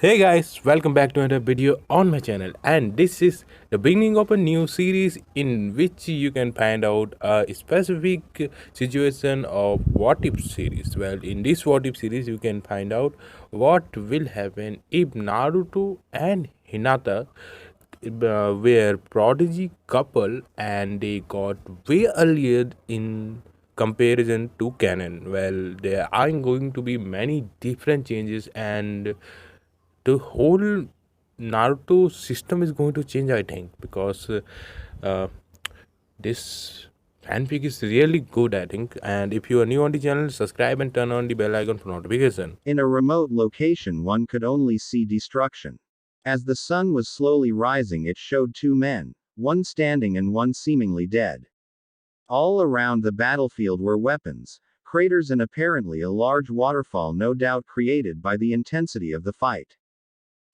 Hey guys, welcome back to another video on my channel, and this is the beginning of a new series in which you can find out a specific situation of what if series. Well, in this what if series you can find out what will happen if Naruto and Hinata were prodigy couple and they got way earlier in comparison to canon. Well, there are going to be many different changes, and the whole Naruto system is going to change, I think, because uh, this fanfic is really good, I think. And if you are new on the channel, subscribe and turn on the bell icon for notification. In a remote location, one could only see destruction. As the sun was slowly rising, it showed two men, one standing and one seemingly dead. All around the battlefield were weapons, craters, and apparently a large waterfall, no doubt created by the intensity of the fight.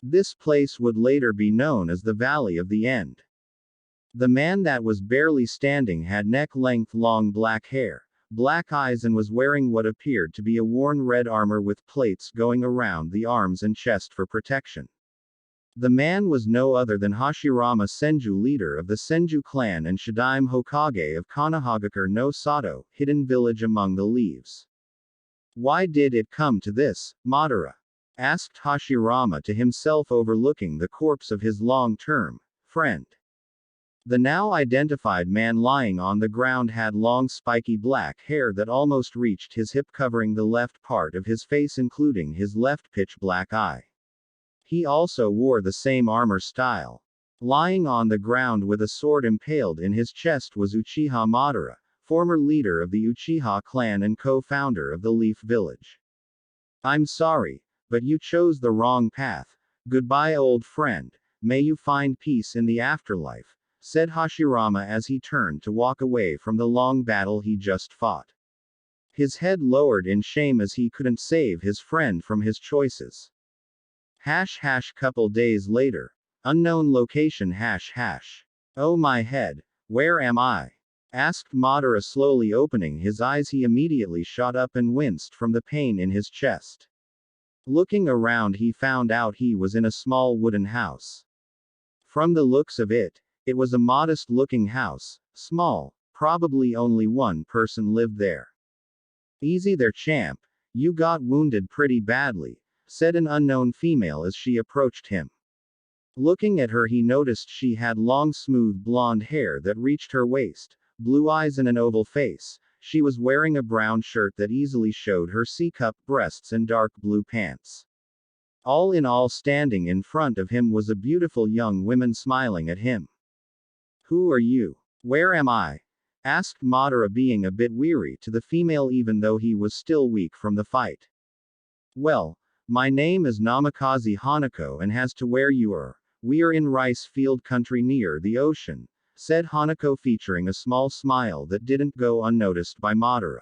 This place would later be known as the Valley of the End. The man that was barely standing had neck-length long black hair, black eyes, and was wearing what appeared to be a worn red armor with plates going around the arms and chest for protection. The man was no other than Hashirama Senju, leader of the Senju clan and Shadaime Hokage of Konohagakure no Sato, hidden village among the leaves. Why did it come to this, Madara? Asked Hashirama to himself, overlooking the corpse of his long-term friend. The now identified man lying on the ground had long spiky black hair that almost reached his hip, covering the left part of his face including his left pitch black eye. He also wore the same armor style. Lying on the ground with a sword impaled in his chest was Uchiha Madara, former leader of the Uchiha clan and co-founder of the Leaf Village. I'm sorry, but you chose the wrong path. Goodbye, old friend. May you find peace in the afterlife, said Hashirama as he turned to walk away from the long battle he just fought. His head lowered in shame as he couldn't save his friend from his choices. Couple days later. Unknown location Oh my head. Where am I? Asked Madara, slowly opening his eyes. He immediately shot up and winced from the pain in his chest. Looking around, he found out he was in a small wooden house. From the looks of it, it was a modest-looking house, small, probably only one person lived there. Easy there, champ. You got wounded pretty badly, said an unknown female as she approached him. Looking at her, he noticed she had long, smooth blonde hair that reached her waist, blue eyes, and an oval face. She was wearing a brown shirt that easily showed her C-cup breasts and dark blue pants. All in all, standing in front of him was a beautiful young woman smiling at him. Who are you? Where am I? Asked Madara, being a bit weary to the female even though he was still weak from the fight. Well, my name is Namikaze Hanako, and as to where you are, we are in rice field country near the ocean, said Hanako, featuring a small smile that didn't go unnoticed by Madara.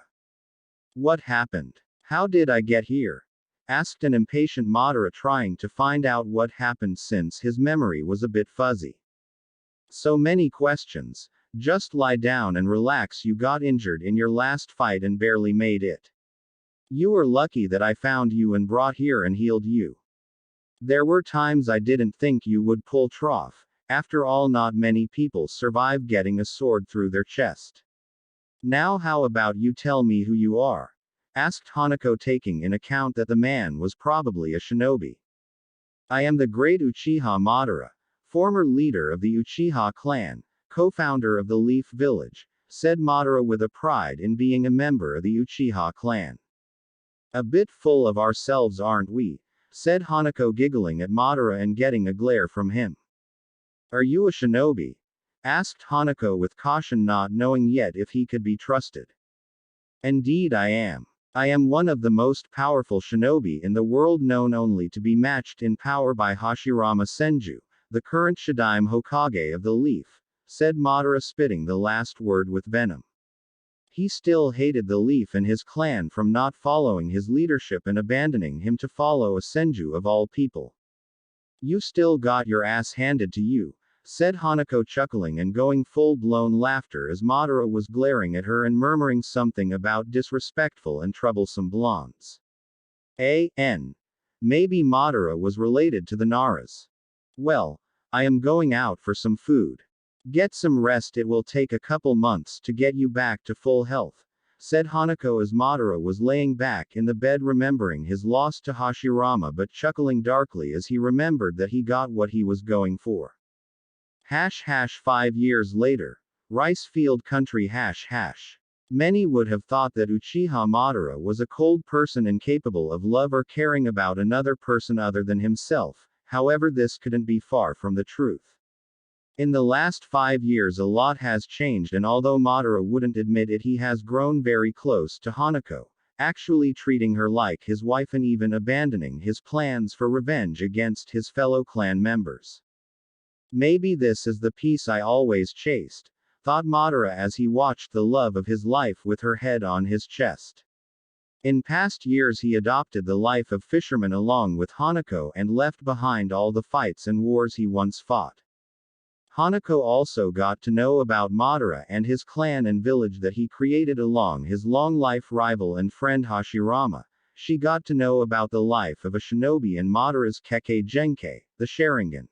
What happened? How did I get here? Asked an impatient Madara, trying to find out what happened since his memory was a bit fuzzy. So many questions. Just lie down and relax. You got injured in your last fight and barely made it. You were lucky that I found you and brought here and healed you. There were times I didn't think you would pull trough. After all, not many people survive getting a sword through their chest. Now how about you tell me who you are? Asked Hanako, taking in account that the man was probably a shinobi. I am the great Uchiha Madara, former leader of the Uchiha clan, co-founder of the Leaf Village, said Madara with a pride in being a member of the Uchiha clan. A bit full of ourselves, aren't we? Said Hanako, giggling at Madara and getting a glare from him. Are you a shinobi? Asked Hanako with caution, not knowing yet if he could be trusted. Indeed I am. I am one of the most powerful shinobi in the world, known only to be matched in power by Hashirama Senju, the current Shadaime Hokage of the Leaf, said Madara, spitting the last word with venom. He still hated the Leaf and his clan from not following his leadership and abandoning him to follow a Senju of all people. You still got your ass handed to you, said Hanako, chuckling and going full-blown laughter as Madara was glaring at her and murmuring something about disrespectful and troublesome blondes. A.N. Maybe Madara was related to the Naras. Well, I am going out for some food. Get some rest, it will take a couple months to get you back to full health, said Hanako as Madara was laying back in the bed remembering his loss to Hashirama but chuckling darkly as he remembered that he got what he was going for. 5 years later. Rice Field Country. Many would have thought that Uchiha Madara was a cold person incapable of love or caring about another person other than himself, however this couldn't be far from the truth. In the last 5 years a lot has changed, and although Madara wouldn't admit it, he has grown very close to Hanako, actually treating her like his wife and even abandoning his plans for revenge against his fellow clan members. Maybe this is the peace I always chased, thought Madara as he watched the love of his life with her head on his chest. In past years he adopted the life of fisherman along with Hanako and left behind all the fights and wars he once fought. Hanako also got to know about Madara and his clan and village that he created along his long-life rival and friend Hashirama. She got to know about the life of a shinobi and Madara's Kekkei Genkai, the Sharingan.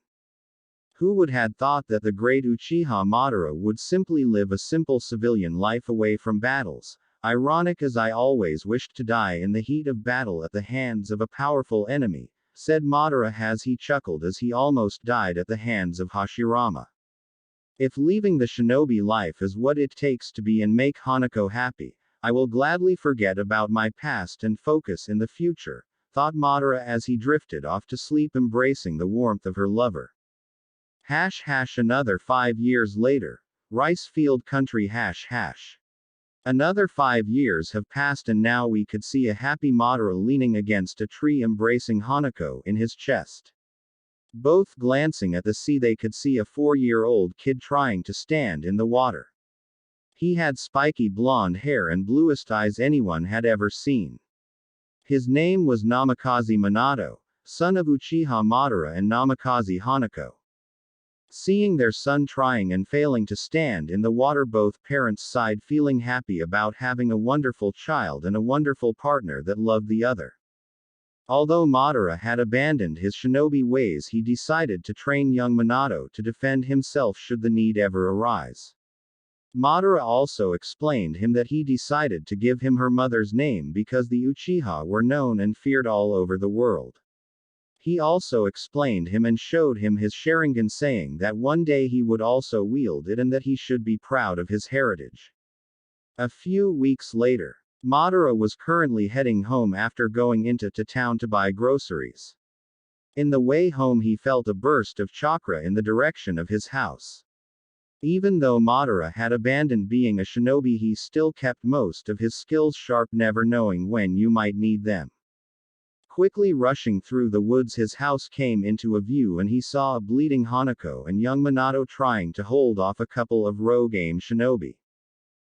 Who would had thought that the great Uchiha Madara would simply live a simple civilian life away from battles? Ironic, as I always wished to die in the heat of battle at the hands of a powerful enemy, said Madara as he chuckled as he almost died at the hands of Hashirama. If leaving the shinobi life is what it takes to be and make Hanako happy, I will gladly forget about my past and focus in the future, thought Madara as he drifted off to sleep embracing the warmth of her lover. Another 5 years later. Rice Field Country. Another 5 years have passed and now we could see a happy Madara leaning against a tree embracing Hanako in his chest. Both glancing at the sea, they could see a 4-year-old kid trying to stand in the water. He had spiky blonde hair and bluest eyes anyone had ever seen. His name was Namikaze Minato, son of Uchiha Madara and Namikaze Hanako. Seeing their son trying and failing to stand in the water, both parents sighed, feeling happy about having a wonderful child and a wonderful partner that loved the other. Although Madara had abandoned his shinobi ways, he decided to train young Minato to defend himself should the need ever arise. Madara also explained him that he decided to give him her mother's name because the Uchiha were known and feared all over the world. He also explained him and showed him his Sharingan, saying that one day he would also wield it and that he should be proud of his heritage. A few weeks later. Madara was currently heading home after going into town to buy groceries. In the way home he felt a burst of chakra in the direction of his house. Even though Madara had abandoned being a shinobi, he still kept most of his skills sharp, never knowing when you might need them. Quickly rushing through the woods, his house came into a view and he saw a bleeding Hanako and young Minato trying to hold off a couple of rogue aim shinobi.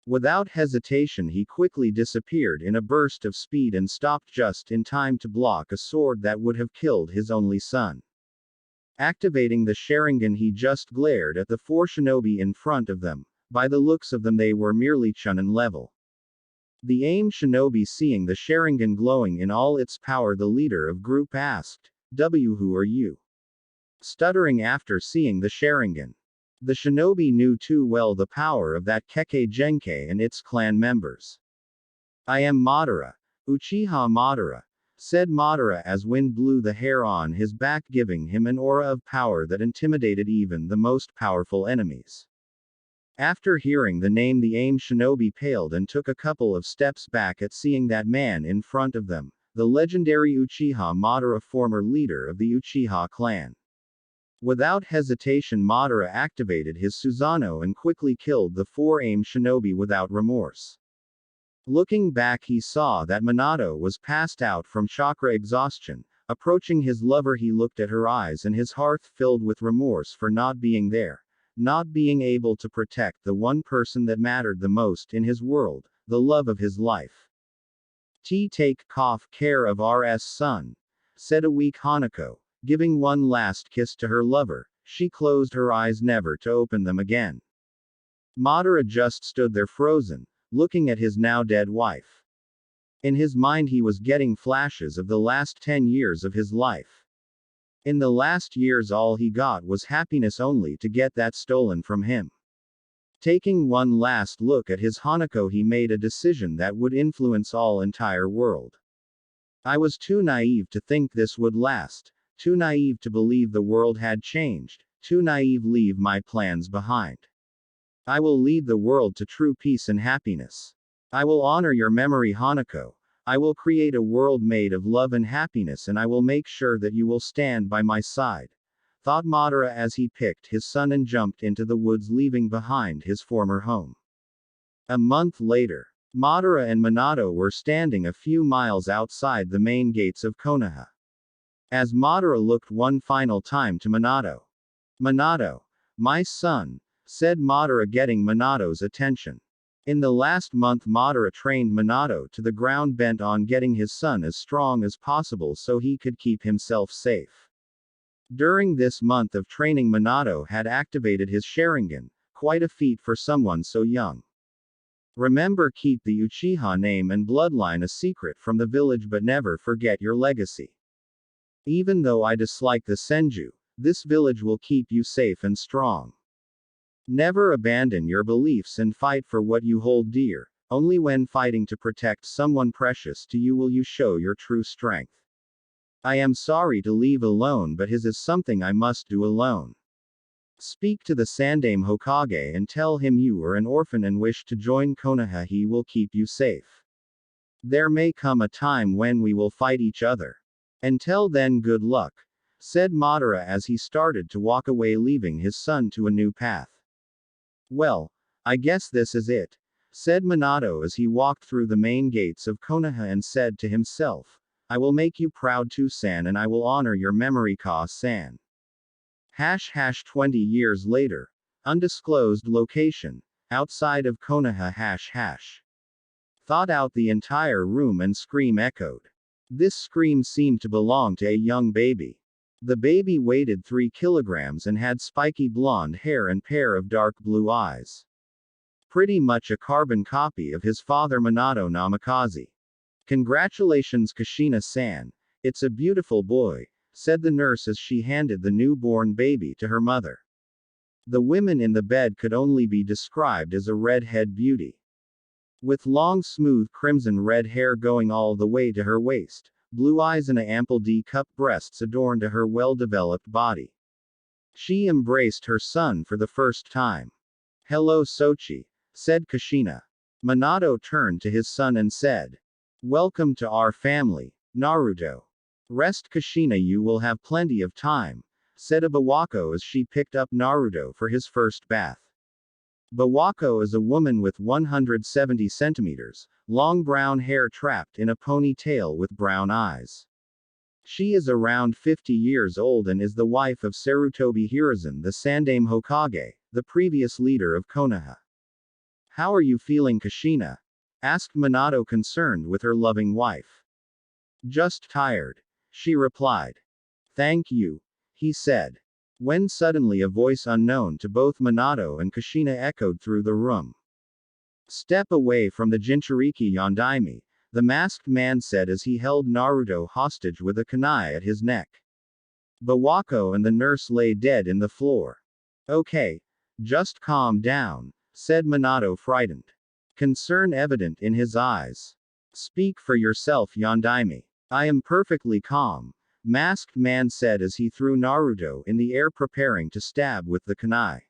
Without hesitation he quickly disappeared in a burst of speed and stopped just in time to block a sword that would have killed his only son. Activating the Sharingan, he just glared at the 4 shinobi in front of them. By the looks of them they were merely Chunin level. The aim shinobi, seeing the Sharingan glowing in all its power, the leader of group asked, "Who are you?" Stuttering after seeing the Sharingan. The shinobi knew too well the power of that Kekkei Genkai and its clan members. "I am Madara. Uchiha Madara," said Madara as wind blew the hair on his back, giving him an aura of power that intimidated even the most powerful enemies. After hearing the name, the aim shinobi paled and took a couple of steps back at seeing that man in front of them, the legendary Uchiha Madara, former leader of the Uchiha clan. Without hesitation Madara activated his Susanoo and quickly killed the 4 aim shinobi without remorse. Looking back he saw that Minato was passed out from chakra exhaustion. Approaching his lover he looked at her eyes and his heart filled with remorse for not being there. Not being able to protect the one person that mattered the most in his world, the love of his life. Take care of RS son, said a weak Hanako. Giving one last kiss to her lover, she closed her eyes never to open them again. Madara just stood there frozen, looking at his now dead wife. In his mind, he was getting flashes of the last 10 years of his life. In the last years, all he got was happiness, only to get that stolen from him. Taking one last look at his Hanako, he made a decision that would influence all entire world. I was too naive to think this would last, too naive to believe the world had changed, too naive leave my plans behind. I will lead the world to true peace and happiness. I will honor your memory, Hanako. I will create a world made of love and happiness, and I will make sure that you will stand by my side, thought Madara as he picked his son and jumped into the woods, leaving behind his former home. A month later, Madara and Minato were standing a few miles outside the main gates of Konoha. As Madara looked one final time to Minato. "Minato, my son," said Madara, getting Minato's attention. In the last month, Madara trained Minato to the ground, bent on getting his son as strong as possible so he could keep himself safe. During this month of training, Minato had activated his Sharingan, quite a feat for someone so young. Remember, keep the Uchiha name and bloodline a secret from the village, but never forget your legacy. Even though I dislike the Senju, this village will keep you safe and strong. Never abandon your beliefs and fight for what you hold dear. Only when fighting to protect someone precious to you will you show your true strength. I am sorry to leave alone, but his is something I must do alone. Speak to the Sandaime Hokage and tell him you are an orphan and wish to join Konoha. He will keep you safe. There may come a time when we will fight each other. Until then, good luck, said Madara as he started to walk away, leaving his son to a new path. Well, I guess this is it, said Minato as he walked through the main gates of Konoha and said to himself, I will make you proud too, San, and I will honor your memory, Ka-san. 20 years later. Undisclosed location. Outside of Konoha. Thought out the entire room and scream echoed. This scream seemed to belong to a young baby. The baby weighed 3 kilograms and had spiky blonde hair and pair of dark blue eyes. Pretty much a carbon copy of his father, Minato Namikaze. Congratulations, Kushina-san. It's a beautiful boy, said the nurse as she handed the newborn baby to her mother. The woman in the bed could only be described as a redhead beauty. With long, smooth crimson red hair going all the way to her waist, blue eyes and ample D-cup breasts adorned her well-developed body. She embraced her son for the first time. Hello, Sochi, said Kushina. Minato turned to his son and said, Welcome to our family, Naruto. Rest, Kushina, you will have plenty of time, said Bawako as she picked up Naruto for his first bath. Bawako is a woman with 170 centimeters, long brown hair trapped in a ponytail with brown eyes. She is around 50 years old and is the wife of Sarutobi Hiruzen, the Sandaime Hokage, the previous leader of Konoha. How are you feeling, Kushina? Asked Minato, concerned with her loving wife. Just tired, she replied. Thank you, he said. When suddenly a voice unknown to both Minato and Kushina echoed through the room. Step away from the Jinchuriki, Yondaime, the masked man said as he held Naruto hostage with a kunai at his neck. Bawako and the nurse lay dead in the floor. Okay, just calm down, said Minato, frightened. Concern evident in his eyes. Speak for yourself, Yondaime. I am perfectly calm, masked man said as he threw Naruto in the air, preparing to stab with the kunai.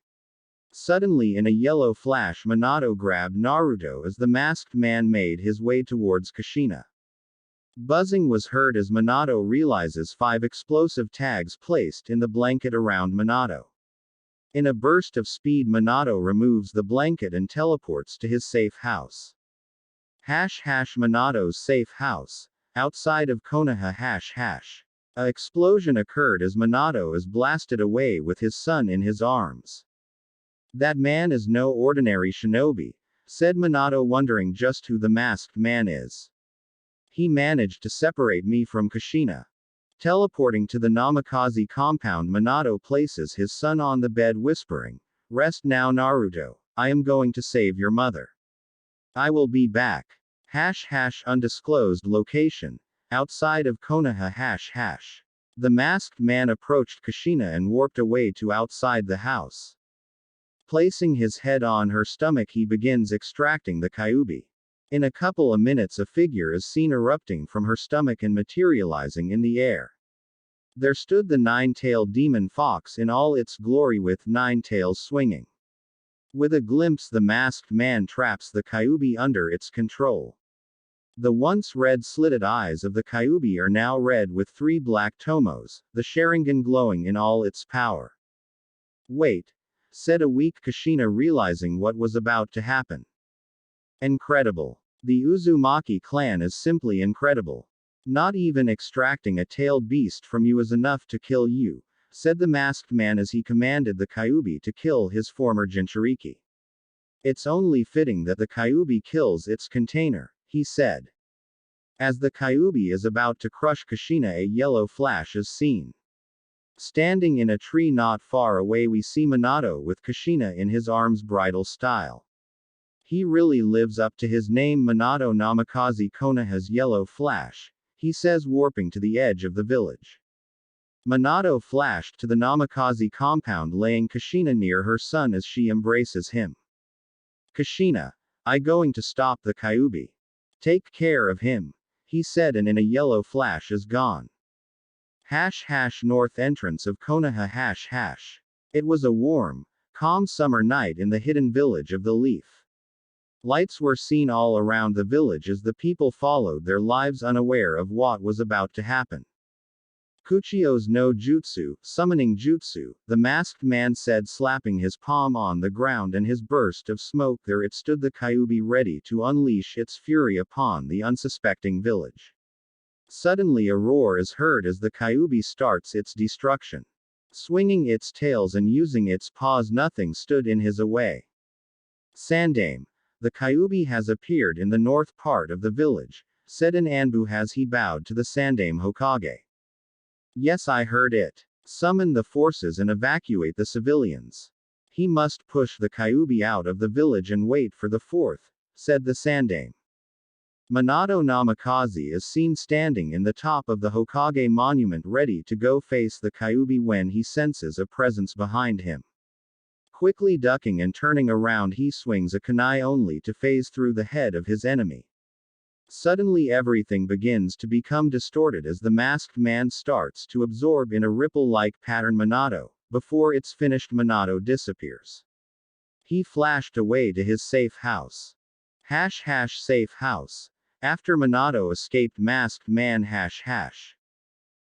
Suddenly, in a yellow flash, Minato grabbed Naruto as the masked man made his way towards Kushina. Buzzing was heard as Minato realizes 5 explosive tags placed in the blanket around Minato. In a burst of speed, Minato removes the blanket and teleports to his safe house. Minato's safe house. Outside of Konoha. A explosion occurred as Minato is blasted away with his son in his arms. That man is no ordinary shinobi, said Minato, wondering just who the masked man is. He managed to separate me from Kushina. Teleporting to the Namikaze compound, Minato places his son on the bed, whispering, Rest now, Naruto. I am going to save your mother. I will be back. undisclosed location. Outside of Konoha. The masked man approached Kushina and warped away to outside the house. Placing his head on her stomach, he begins extracting the Kyuubi. In a couple of minutes, a figure is seen erupting from her stomach and materializing in the air. There stood the nine-tailed demon fox in all its glory with 9 tails swinging. With a glimpse, the masked man traps the Kyuubi under its control. The once red slitted eyes of the Kyuubi are now red with 3 black tomos, the Sharingan glowing in all its power. Wait, said a weak Kushina, realizing what was about to happen. Incredible. The Uzumaki clan is simply incredible. Not even extracting a tailed beast from you is enough to kill you, said the masked man as he commanded the Kyuubi to kill his former Jinchuriki. It's only fitting that the Kyuubi kills its container, he said. As the Kyuubi is about to crush Kushina, a yellow flash is seen. Standing in a tree not far away, we see Minato with Kushina in his arms, bridal style. He really lives up to his name. Minato Namikaze Konoha's yellow flash, he says, warping to the edge of the village. Minato flashed to the Namikaze compound, laying Kushina near her son as she embraces him. Kushina, I going to stop the Kyuubi. Take care of him, he said, and in a yellow flash is gone. North entrance of Konoha. It was a warm, calm summer night in the hidden village of the Leaf. Lights were seen all around the village as the people followed their lives, unaware of what was about to happen. Kuchio's no jutsu, summoning jutsu, the masked man said, slapping his palm on the ground, and his burst of smoke. There it stood, the Kyuubi, ready to unleash its fury upon the unsuspecting village. Suddenly a roar is heard as the Kyuubi starts its destruction. Swinging its tails and using its paws, nothing stood in his way. Sandame, the Kyuubi has appeared in the north part of the village, said an Anbu as he bowed to the Sandame Hokage. Yes, I heard it. Summon the forces and evacuate the civilians. He must push the Kyuubi out of the village and wait for the fourth, said the Sandame. Minato Namikaze is seen standing in the top of the Hokage monument, ready to go face the Kyuubi when he senses a presence behind him. Quickly ducking and turning around, he swings a kunai only to phase through the head of his enemy. Suddenly everything begins to become distorted as the masked man starts to absorb in a ripple-like pattern Minato. Before it's finished, Minato disappears. He flashed away to his safe house. Safe house. After Minato escaped, masked man.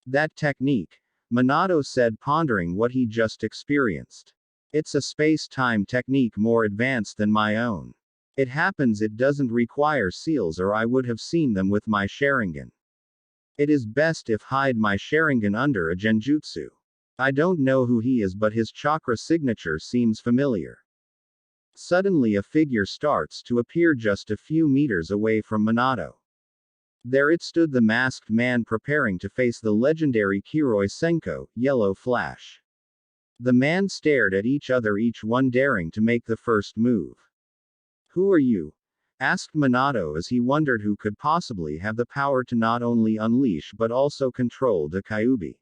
That technique, Minato said, pondering what he just experienced. It's a space-time technique more advanced than my own. It happens it doesn't require seals, or I would have seen them with my Sharingan. It is best if hide my Sharingan under a genjutsu. I don't know who he is, but his chakra signature seems familiar. Suddenly a figure starts to appear just a few meters away from Minato. There it stood, the masked man, preparing to face the legendary Kiroi Senko, yellow flash. The man stared at each other, each one daring to make the first move. Who are you? Asked Minato as he wondered who could possibly have the power to not only unleash but also control the Kyuubi.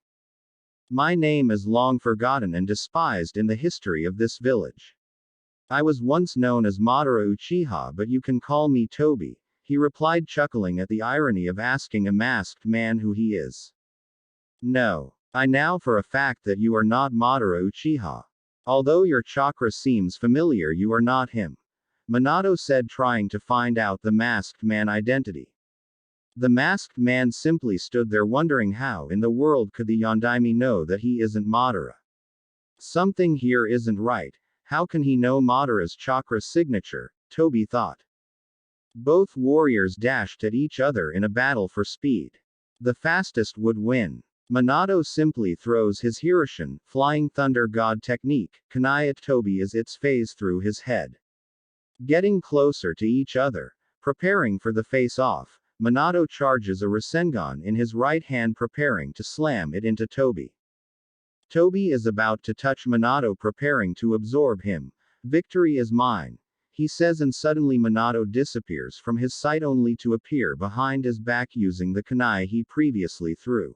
My name is long forgotten and despised in the history of this village. I was once known as Madara Uchiha, but you can call me Toby, he replied, chuckling at the irony of asking a masked man who he is. No. I know for a fact that you are not Madara Uchiha. Although your chakra seems familiar, you are not him, Minato said, trying to find out the masked man's identity. The masked man simply stood there, wondering how in the world could the Yondaime know that he isn't Madara. Something here isn't right. How can he know Madara's chakra signature? Toby thought. Both warriors dashed at each other in a battle for speed. The fastest would win. Minato simply throws his Hiroshin, Flying Thunder God technique, kunai at Toby as it's phased through his head. Getting closer to each other, preparing for the face-off, Minato charges a Rasengan in his right hand, preparing to slam it into Toby. Toby is about to touch Minato, preparing to absorb him. Victory is mine, he says, and suddenly Minato disappears from his sight only to appear behind his back using the kunai he previously threw.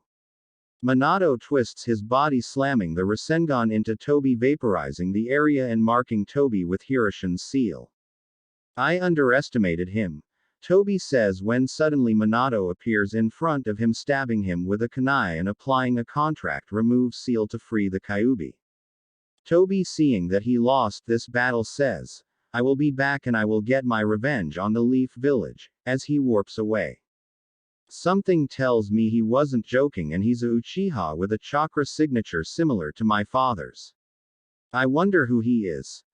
Minato twists his body, slamming the Rasengan into Toby, vaporizing the area and marking Toby with Hiroshin's seal. I underestimated him, Toby says when suddenly Minato appears in front of him, stabbing him with a kunai and applying a contract remove seal to free the Kyuubi. Toby, seeing that he lost this battle, says, "I will be back and I will get my revenge on the Leaf Village," as he warps away. Something tells me he wasn't joking and he's a Uchiha with a chakra signature similar to my father's. I wonder who he is,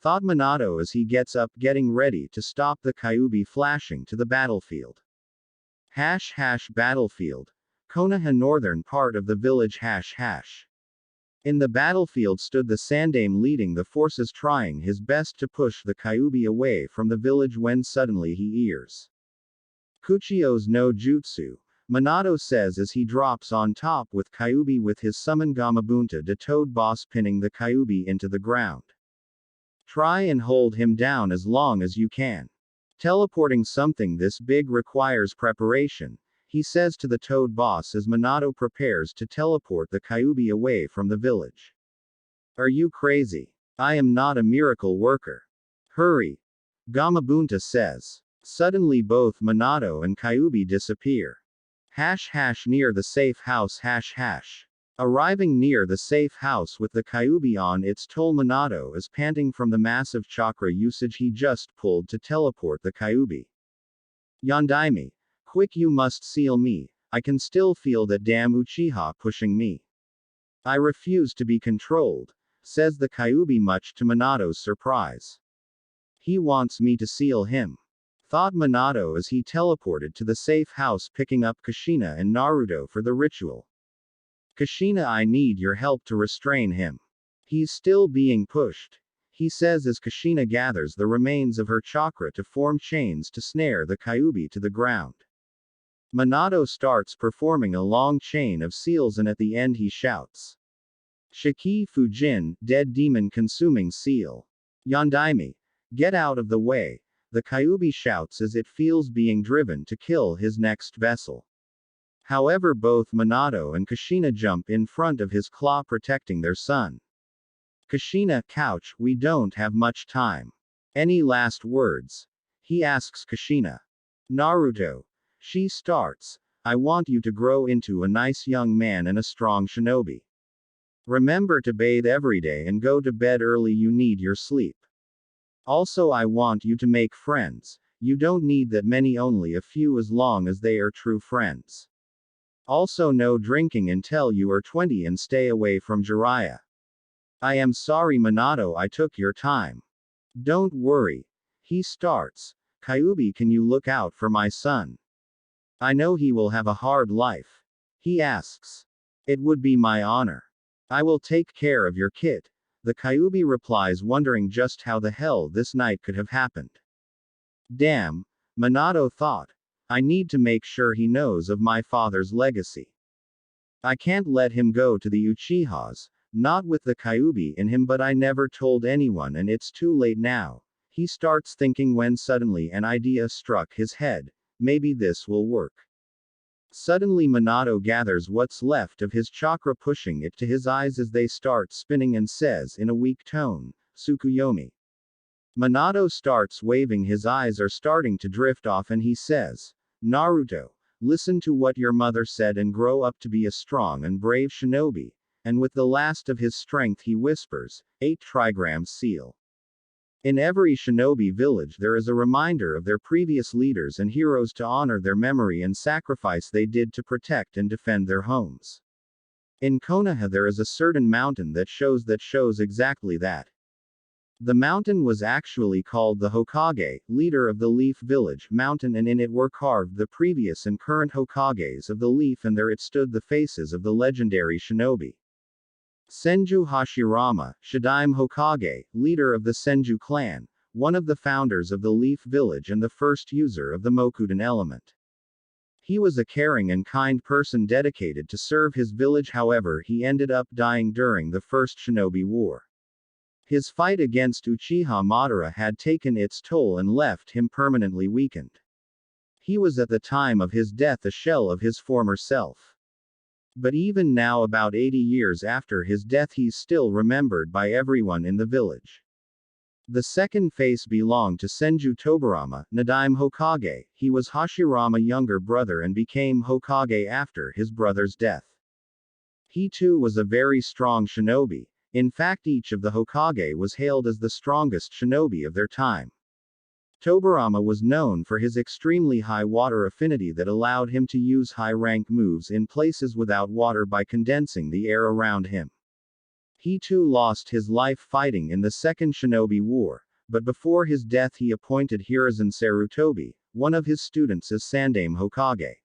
thought Minato as he gets up, getting ready to stop the Kyuubi flashing to the battlefield. Battlefield. Konoha, northern part of the village. In the battlefield stood the Sandaime, leading the forces, trying his best to push the Kyuubi away from the village when suddenly he hears Kuchio's no jutsu, Minato says as he drops on top with Kyuubi with his summon Gamabunta de Toad Boss, pinning the Kyuubi into the ground. Try and hold him down as long as you can. Teleporting something this big requires preparation, he says to the Toad Boss as Minato prepares to teleport the Kyuubi away from the village. Are you crazy? I am not a miracle worker. Hurry. Gamabunta says. Suddenly both Minato and Kyuubi disappear. Near the safe house. Arriving near the safe house with the Kyuubi on its toll, Minato is panting from the massive chakra usage he just pulled to teleport the Kyuubi. Yondaime, quick, you must seal me, I can still feel that damn Uchiha pushing me. I refuse to be controlled, says the Kyuubi, much to Minato's surprise. He wants me to seal him, thought Minato as he teleported to the safe house, picking up Kushina and Naruto for the ritual. Kushina, I need your help to restrain him. He's still being pushed, he says as Kushina gathers the remains of her chakra to form chains to snare the Kyuubi to the ground. Minato starts performing a long chain of seals and at the end he shouts, Shiki Fujin, dead demon consuming seal. Yondaime, get out of the way, the Kyuubi shouts as it feels being driven to kill his next vessel. However, both Minato and Kushina jump in front of his claw, protecting their son. Kushina, couch, we don't have much time. Any last words? He asks Kushina. Naruto. She starts, I want you to grow into a nice young man and a strong shinobi. Remember to bathe every day and go to bed early, you need your sleep. Also, I want you to make friends, you don't need that many, only a few as long as they are true friends. Also, no drinking until you are 20 and stay away from Jiraiya. I am sorry, Minato, I took your time. Don't worry. He starts. Kyuubi, can you look out for my son? I know he will have a hard life. He asks. It would be my honor. I will take care of your kid. The Kyuubi replies, wondering just how the hell this night could have happened. Damn, Minato thought. I need to make sure he knows of my father's legacy. I can't let him go to the Uchihas, not with the Kyuubi in him, but I never told anyone and it's too late now, he starts thinking when suddenly an idea struck his head, maybe this will work. Suddenly Minato gathers what's left of his chakra, pushing it to his eyes as they start spinning, and says in a weak tone, Tsukuyomi. Minato starts waving, his eyes are starting to drift off, and he says, Naruto, listen to what your mother said and grow up to be a strong and brave shinobi, and with the last of his strength he whispers, 8 trigrams seal. In every shinobi village there is a reminder of their previous leaders and heroes to honor their memory and sacrifice they did to protect and defend their homes. In Konoha there is a certain mountain that shows exactly that. The mountain was actually called the Hokage, leader of the Leaf Village mountain, and in it were carved the previous and current Hokages of the Leaf, and there it stood the faces of the legendary shinobi. Senju Hashirama, Shidaime Hokage, leader of the Senju clan, one of the founders of the Leaf Village and the first user of the Mokuden element. He was a caring and kind person dedicated to serve his village, however he ended up dying during the First Shinobi War. His fight against Uchiha Madara had taken its toll and left him permanently weakened. He was at the time of his death a shell of his former self. But even now, about 80 years after his death, he's still remembered by everyone in the village. The second face belonged to Senju Tobirama, Nadaime Hokage. He was Hashirama's younger brother and became Hokage after his brother's death. He too was a very strong shinobi. In fact, each of the Hokage was hailed as the strongest shinobi of their time. Tobirama was known for his extremely high water affinity that allowed him to use high-rank moves in places without water by condensing the air around him. He too lost his life fighting in the Second Shinobi War, but before his death he appointed Hiruzen Sarutobi, one of his students, as Sandaime Hokage.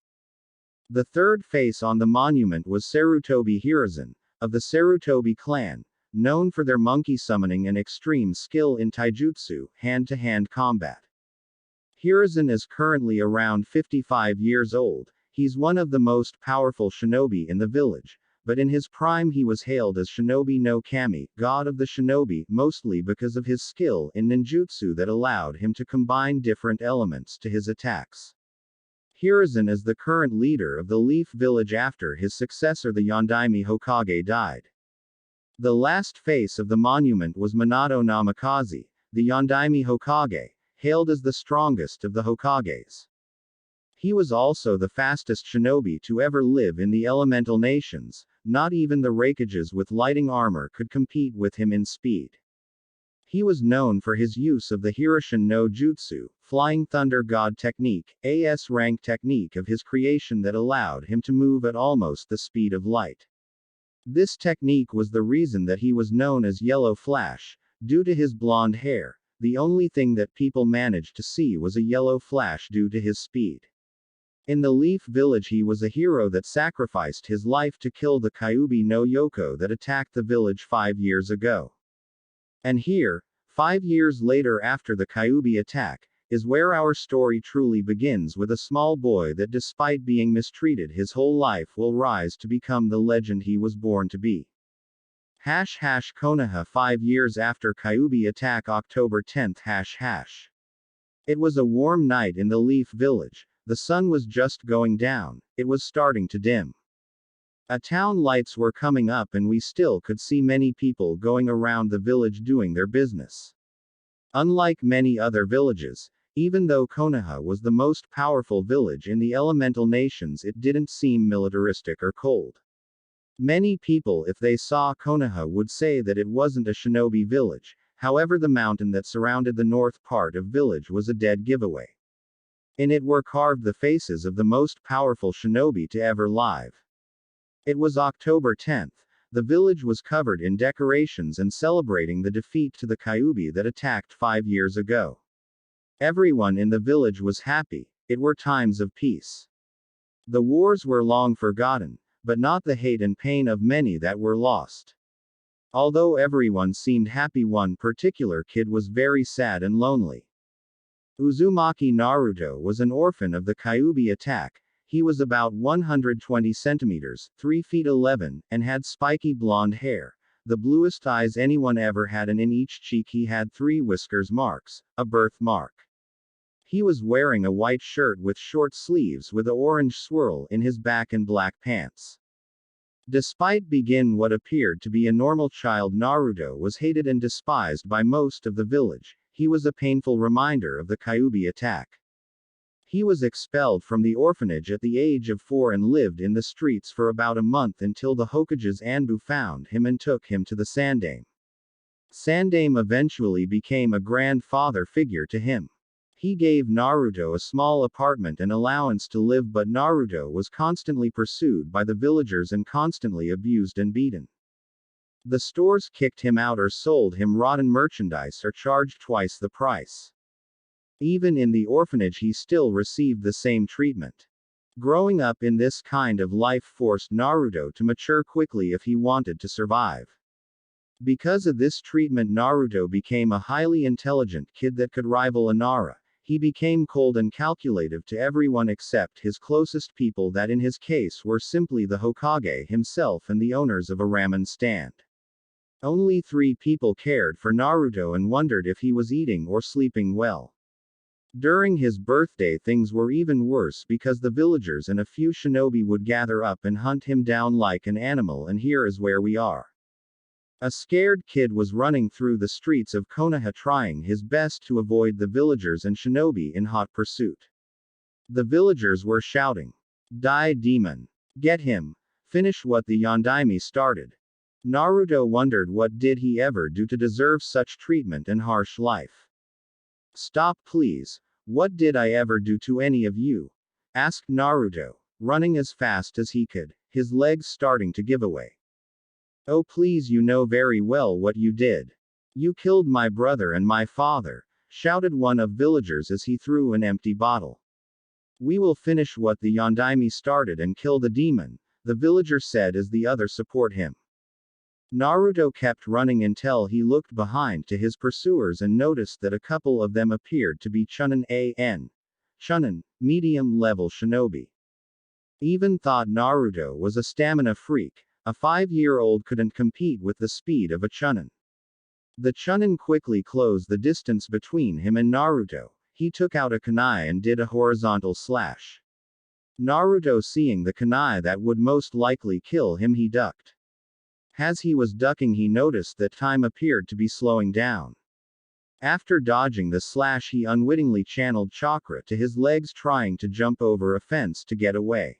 The third face on the monument was Sarutobi Hiruzen, of the Sarutobi clan, known for their monkey summoning and extreme skill in taijutsu, hand-to-hand combat. Hiruzen is currently around 55 years old. He's one of the most powerful shinobi in the village, but in his prime he was hailed as Shinobi no Kami, god of the shinobi, mostly because of his skill in ninjutsu that allowed him to combine different elements to his attacks. Hiruzen is the current leader of the Leaf Village after his successor the Yondaime Hokage died. The last face of the monument was Minato Namikaze, the Yondaime Hokage, hailed as the strongest of the Hokages. He was also the fastest shinobi to ever live in the elemental nations. Not even the Raikages with lighting armor could compete with him in speed. He was known for his use of the Hiroshin no Jutsu, Flying Thunder God technique, AS rank technique of his creation that allowed him to move at almost the speed of light. This technique was the reason that he was known as Yellow Flash, due to his blonde hair. The only thing that people managed to see was a yellow flash due to his speed. In the Leaf Village he was a hero that sacrificed his life to kill the Kyuubi no Yoko that attacked the village 5 years ago. And here, 5 years later after the Kyuubi attack, is where our story truly begins, with a small boy that despite being mistreated his whole life will rise to become the legend he was born to be. Konoha 5 years after Kyuubi attack, October 10. It was a warm night in the Leaf Village. The sun was just going down. It was starting to dim. Town lights were coming up and we still could see many people going around the village doing their business. Unlike many other villages, even though Konoha was the most powerful village in the elemental nations, it didn't seem militaristic or cold. Many people, if they saw Konoha, would say that it wasn't a shinobi village. However, the mountain that surrounded the north part of village was a dead giveaway. In it were carved the faces of the most powerful shinobi to ever live. It was October 10th. The village was covered in decorations and celebrating the defeat to the Kyuubi that attacked 5 years ago. Everyone in the village was happy. It were times of peace. The wars were long forgotten, but not the hate and pain of many that were lost. Although everyone seemed happy, one particular kid was very sad and lonely. Uzumaki Naruto was an orphan of the Kyuubi attack. He was about 120 centimeters, 3 feet 11, and had spiky blonde hair, the bluest eyes anyone ever had, and in each cheek he had 3 whiskers marks, a birthmark. He was wearing a white shirt with short sleeves with a orange swirl in his back and black pants. Despite being what appeared to be a normal child, Naruto was hated and despised by most of the village. He was a painful reminder of the Kyuubi attack. He was expelled from the orphanage at the age of 4 and lived in the streets for about a month until the Hokage's Anbu found him and took him to the Sandaime. Sandaime eventually became a grandfather figure to him. He gave Naruto a small apartment and allowance to live, but Naruto was constantly pursued by the villagers and constantly abused and beaten. The stores kicked him out or sold him rotten merchandise or charged twice the price. Even in the orphanage he still received the same treatment. Growing up in this kind of life forced Naruto to mature quickly if he wanted to survive. Because of this treatment, Naruto became a highly intelligent kid that could rival Inara. He became cold and calculative to everyone except his closest people, that in his case were simply the Hokage himself and the owners of a ramen stand. Only 3 people cared for Naruto and wondered if he was eating or sleeping well. During his birthday, things were even worse because the villagers and a few shinobi would gather up and hunt him down like an animal, and here is where we are. A scared kid was running through the streets of Konoha trying his best to avoid the villagers and shinobi in hot pursuit. The villagers were shouting, "Die demon! Get him! Finish what the Yondaime started." Naruto wondered what did he ever do to deserve such treatment and harsh life. "Stop please. What did I ever do to any of you?" asked Naruto, running as fast as he could, his legs starting to give away. "Oh please, you know very well what you did. You killed my brother and my father," shouted one of villagers as he threw an empty bottle. "We will finish what the Yondaime started and kill the demon," the villager said as the other support him. Naruto kept running until he looked behind to his pursuers and noticed that a couple of them appeared to be Chunin, medium-level shinobi. Even thought Naruto was a stamina freak. A 5-year-old couldn't compete with the speed of a Chunin. The Chunin quickly closed the distance between him and Naruto. He took out a kunai and did a horizontal slash. Naruto, seeing the kunai that would most likely kill him, he ducked. As he was ducking, he noticed that time appeared to be slowing down. After dodging the slash, he unwittingly channeled chakra to his legs, trying to jump over a fence to get away.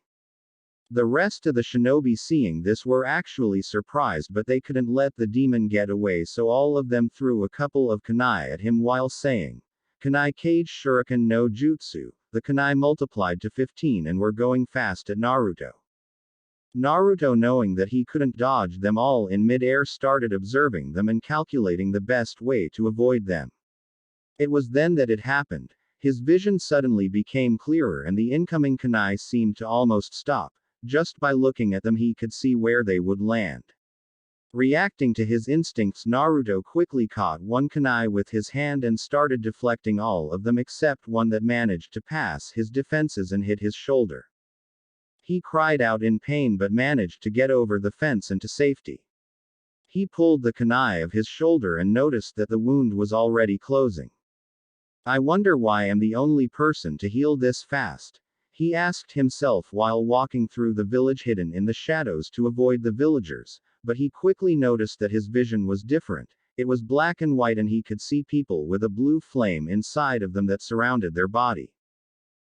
The rest of the shinobi, seeing this, were actually surprised, but they couldn't let the demon get away, so all of them threw a couple of kunai at him while saying, "Kunai Kage Shuriken no Jutsu." The kunai multiplied to 15 and were going fast at Naruto. Naruto, knowing that he couldn't dodge them all in mid-air, started observing them and calculating the best way to avoid them. It was then that it happened. His vision suddenly became clearer and the incoming kunai seemed to almost stop. Just by looking at them, he could see where they would land. Reacting to his instincts, Naruto quickly caught one kunai with his hand and started deflecting all of them except one that managed to pass his defenses and hit his shoulder. He cried out in pain but managed to get over the fence and to safety. He pulled the kunai of his shoulder and noticed that the wound was already closing. "I wonder why I'm the only person to heal this fast," he asked himself while walking through the village hidden in the shadows to avoid the villagers, but he quickly noticed that his vision was different. It was black and white and he could see people with a blue flame inside of them that surrounded their body.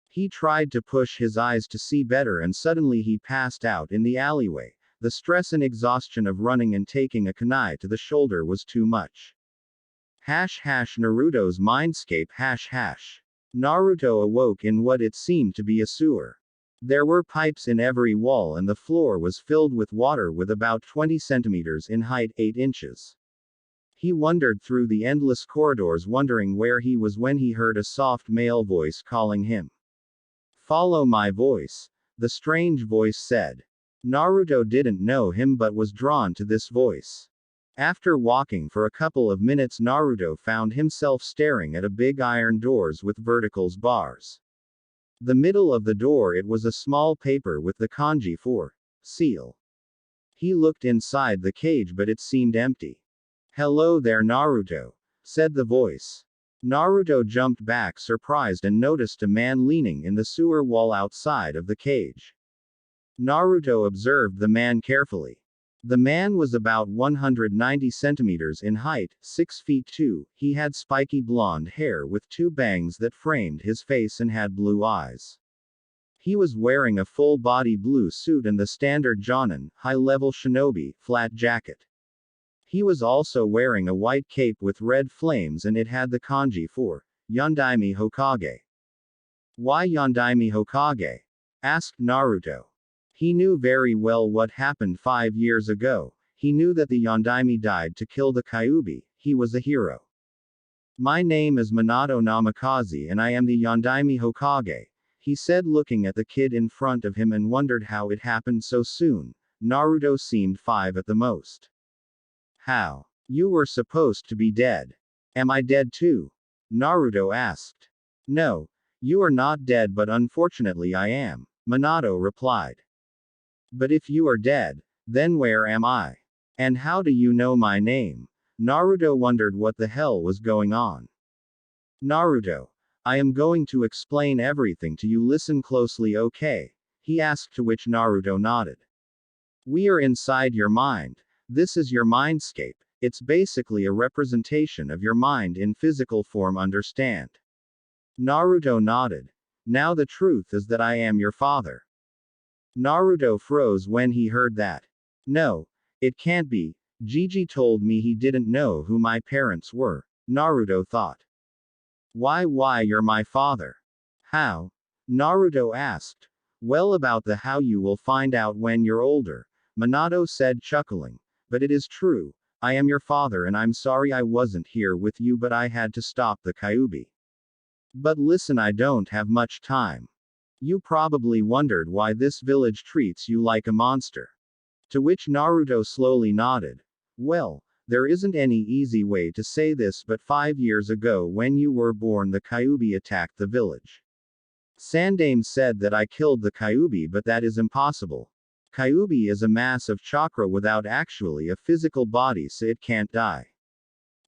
He tried to push his eyes to see better and suddenly he passed out in the alleyway. The stress and exhaustion of running and taking a kunai to the shoulder was too much. Naruto's mindscape Naruto awoke in what it seemed to be a sewer. There were pipes in every wall and the floor was filled with water with about 20 centimeters in height, 8 inches. He wandered through the endless corridors wondering where he was when he heard a soft male voice calling him. "Follow my voice," the strange voice said. Naruto didn't know him but was drawn to this voice. After walking for a couple of minutes, Naruto found himself staring at a big iron doors with verticals bars. The middle of the door, it was a small paper with the kanji for seal. He looked inside the cage but it seemed empty. "Hello there, Naruto," said the voice. Naruto jumped back surprised and noticed a man leaning in the sewer wall outside of the cage. Naruto observed the man carefully. The man was about 190 centimeters in height, 6 feet 2, he had spiky blonde hair with 2 bangs that framed his face and had blue eyes. He was wearing a full-body blue suit and the standard Jonin, high-level shinobi, flat jacket. He was also wearing a white cape with red flames and it had the kanji for Yondaime Hokage. "Why Yondaime Hokage?" asked Naruto. He knew very well what happened 5 years ago. He knew that the Yondaime died to kill the Kyuubi. He was a hero. "My name is Minato Namikaze and I am the Yondaime Hokage," he said, looking at the kid in front of him and wondered how it happened so soon. Naruto seemed 5 at the most. "How? You were supposed to be dead. Am I dead too?" Naruto asked. "No. You are not dead but unfortunately I am," Minato replied. "But if you are dead, then where am I?" And how do you know my name? Naruto wondered what the hell was going on. Naruto, I am going to explain everything to you. Listen closely, okay? He asked, to which Naruto nodded. We are inside your mind. This is your mindscape. It's basically a representation of your mind in physical form, understand? Naruto nodded. Now the truth is that I am your father. Naruto froze when he heard that. No, it can't be. Gigi told me he didn't know who my parents were, Naruto thought. Why, you're my father? How? Naruto asked. Well, about the how you will find out when you're older, Minato said, chuckling. But it is true. I am your father, and I'm sorry I wasn't here with you, but I had to stop the Kyuubi. But listen, I don't have much time. You probably wondered why this village treats you like a monster. To which Naruto slowly nodded. Well, there isn't any easy way to say this, but 5 years ago when you were born, the Kyuubi attacked the village. Sandame said that I killed the Kyuubi, but that is impossible. Kyuubi is a mass of chakra without actually a physical body, so it can't die.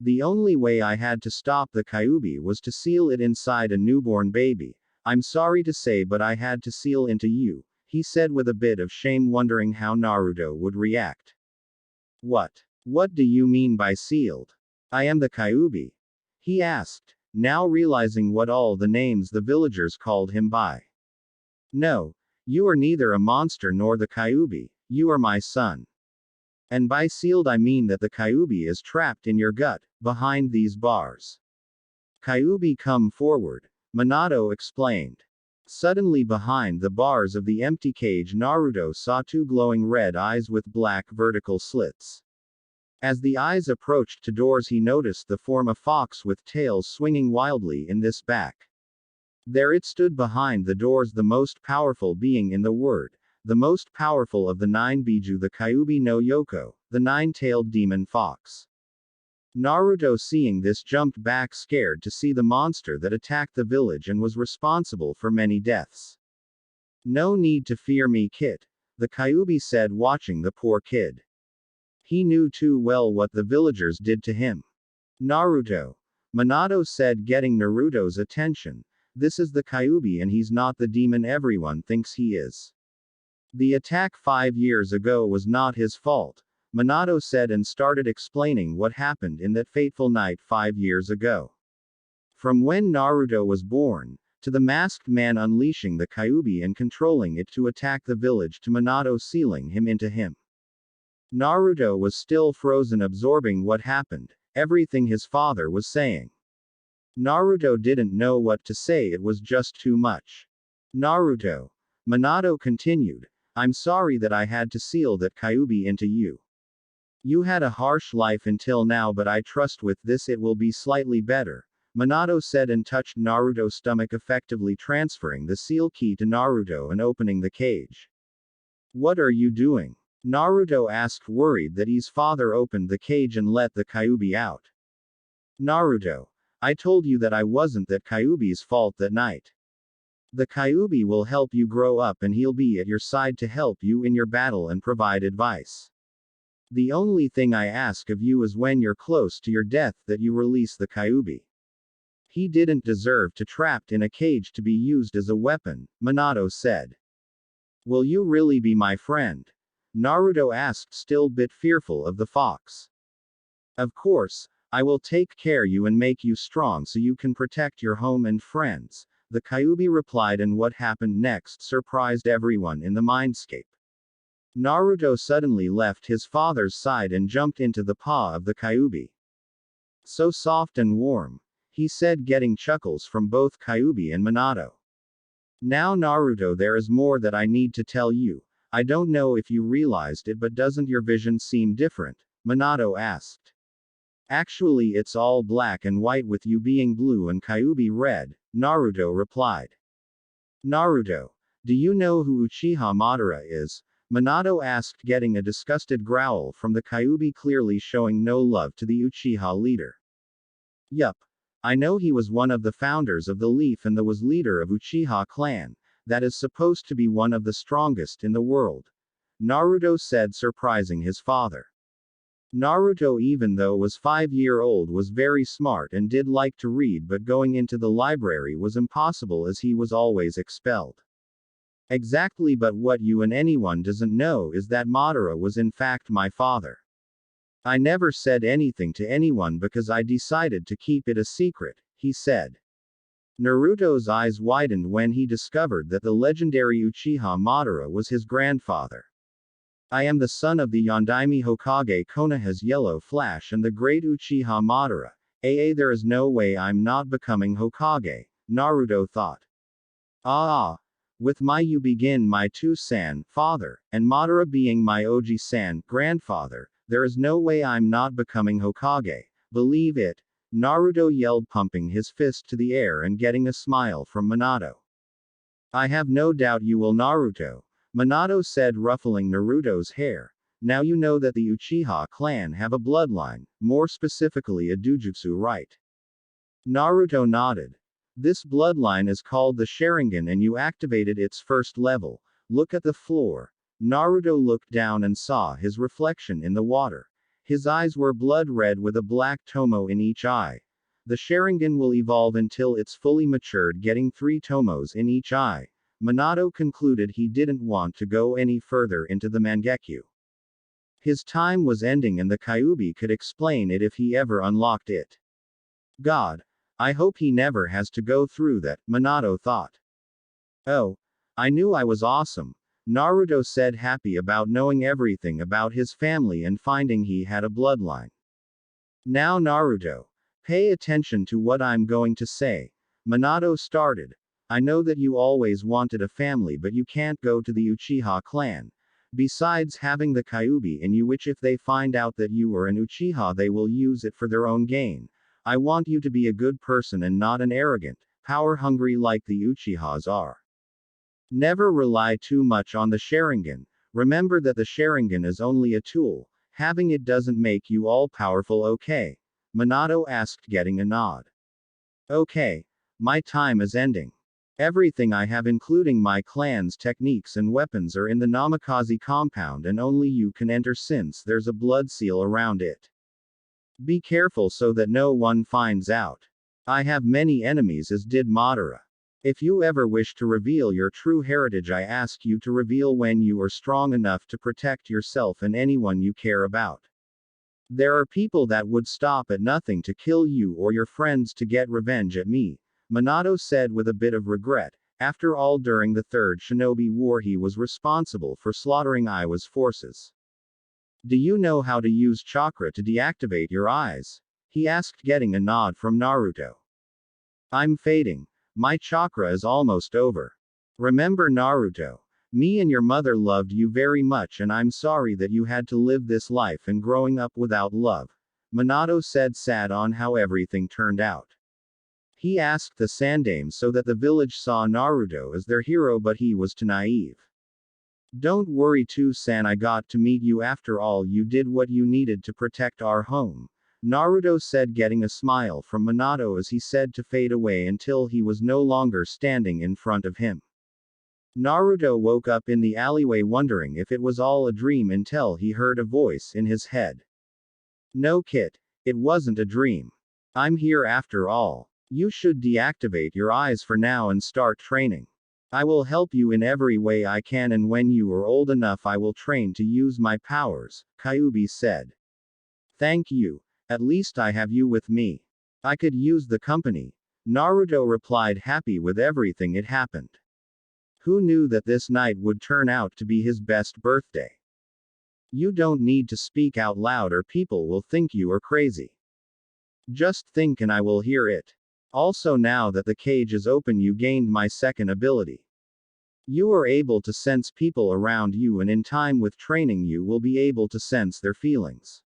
The only way I had to stop the Kyuubi was to seal it inside a newborn baby. I'm sorry to say, but I had to seal into you, he said with a bit of shame, wondering how Naruto would react. What do you mean by sealed? I am the Kyuubi, he asked, now realizing what all the names the villagers called him by. No, you are neither a monster nor the Kyuubi, you are my son. And by sealed I mean that the Kyuubi is trapped in your gut, behind these bars. Kyuubi, come forward, Minato explained. Suddenly, behind the bars of the empty cage, Naruto saw two glowing red eyes with black vertical slits. As the eyes approached to doors, he noticed the form of fox with tails swinging wildly in this back. There it stood behind the doors, the most powerful being in the world, the most powerful of the 9 Biju, the Kyuubi no Yoko, the 9-tailed demon fox. Naruto, seeing this, jumped back, scared to see the monster that attacked the village and was responsible for many deaths. No need to fear me, kid, the Kyuubi said, watching the poor kid. He knew too well what the villagers did to him. Naruto, Minato said, getting Naruto's attention. This is the Kyuubi and he's not the demon everyone thinks he is. The attack 5 years ago was not his fault, Minato said, and started explaining what happened in that fateful night 5 years ago. From when Naruto was born, to the masked man unleashing the Kyuubi and controlling it to attack the village, to Minato sealing him into him. Naruto was still frozen, absorbing what happened, everything his father was saying. Naruto didn't know what to say, it was just too much. Naruto, Minato continued, I'm sorry that I had to seal that Kyuubi into you. You had a harsh life until now, but I trust with this it will be slightly better, Minato said, and touched Naruto's stomach, effectively transferring the seal key to Naruto and opening the cage. What are you doing? Naruto asked, worried that his father opened the cage and let the Kyuubi out. Naruto, I told you that I wasn't that Kyuubi's fault that night. The Kyuubi will help you grow up and he'll be at your side to help you in your battle and provide advice. The only thing I ask of you is when you're close to your death that you release the Kyuubi. He didn't deserve to trapped in a cage to be used as a weapon, Minato said. Will you really be my friend? Naruto asked, still bit fearful of the fox. Of course, I will take care you and make you strong so you can protect your home and friends, the Kyuubi replied, and what happened next surprised everyone in the mindscape. Naruto suddenly left his father's side and jumped into the paw of the Kyuubi. So soft and warm, he said, getting chuckles from both Kyuubi and Minato. Now Naruto, there is more that I need to tell you. I don't know if you realized it, but doesn't your vision seem different? Minato asked. Actually, it's all black and white with you being blue and Kyuubi red, Naruto replied. Naruto, do you know who Uchiha Madara is? Minato asked, getting a disgusted growl from the Kyuubi, clearly showing no love to the Uchiha leader. Yup. I know he was one of the founders of the Leaf and was leader of Uchiha clan, that is supposed to be one of the strongest in the world, Naruto said, surprising his father. Naruto, even though was 5-year-old, was very smart and did like to read, but going into the library was impossible as he was always expelled. Exactly, but what you and anyone doesn't know is that Madara was in fact my father. I never said anything to anyone because I decided to keep it a secret, he said. Naruto's eyes widened when he discovered that the legendary Uchiha Madara was his grandfather. I am the son of the Yondaime Hokage Konoha's Yellow Flash and the great Uchiha Madara. There is no way I'm not becoming Hokage, Naruto thought. With my you begin my two-san, father, and Madara being my Oji-san, grandfather, there is no way I'm not becoming Hokage. Believe it, Naruto yelled, pumping his fist to the air and getting a smile from Minato. I have no doubt you will, Naruto, Minato said, ruffling Naruto's hair. Now you know that the Uchiha clan have a bloodline, more specifically a Dujutsu, right? Naruto nodded. This bloodline is called the Sharingan and you activated its first level. Look at the floor. Naruto looked down and saw his reflection in the water. His eyes were blood red with a black tomo in each eye. The Sharingan will evolve until it's fully matured, getting 3 tomos in each eye. Minato concluded he didn't want to go any further into the Mangekyo. His time was ending and the Kyuubi could explain it if he ever unlocked it. God, I hope he never has to go through that, Minato thought. Oh, I knew I was awesome, Naruto said, happy about knowing everything about his family and finding he had a bloodline. Now Naruto, pay attention to what I'm going to say. Minato started. I know that you always wanted a family, but you can't go to the Uchiha clan. Besides having the Kyuubi in you, which if they find out that you are an Uchiha they will use it for their own gain. I want you to be a good person and not an arrogant, power-hungry like the Uchihas are. Never rely too much on the Sharingan. Remember that the Sharingan is only a tool. Having it doesn't make you all-powerful, okay? Minato asked, getting a nod. Okay. My time is ending. Everything I have, including my clan's techniques and weapons, are in the Namikaze compound and only you can enter since there's a blood seal around it. Be careful so that no one finds out. I have many enemies, as did Madara. If you ever wish to reveal your true heritage, I ask you to reveal when you are strong enough to protect yourself and anyone you care about. There are people that would stop at nothing to kill you or your friends to get revenge at me, Minato said with a bit of regret. After all, during the Third Shinobi War he was responsible for slaughtering Iwa's forces. Do you know how to use chakra to deactivate your eyes? He asked, getting a nod from Naruto. I'm fading. My chakra is almost over. Remember, Naruto, me and your mother loved you very much and I'm sorry that you had to live this life and growing up without love, Minato said, sad on how everything turned out. He asked the Sandaime so that the village saw Naruto as their hero, but he was too naive. Don't worry too, San, I got to meet you after all. You did what you needed to protect our home, Naruto said, getting a smile from Minato as he said to fade away until he was no longer standing in front of him. Naruto woke up in the alleyway wondering if it was all a dream until he heard a voice in his head. No, Kit, it wasn't a dream. I'm here after all. You should deactivate your eyes for now and start training. I will help you in every way I can, and when you are old enough I will train to use my powers, Kyuubi said. Thank you. At least I have you with me. I could use the company, Naruto replied, happy with everything it happened. Who knew that this night would turn out to be his best birthday? You don't need to speak out loud or people will think you are crazy. Just think and I will hear it. Also, now that the cage is open you gained my second ability. You are able to sense people around you, and in time with training you will be able to sense their feelings.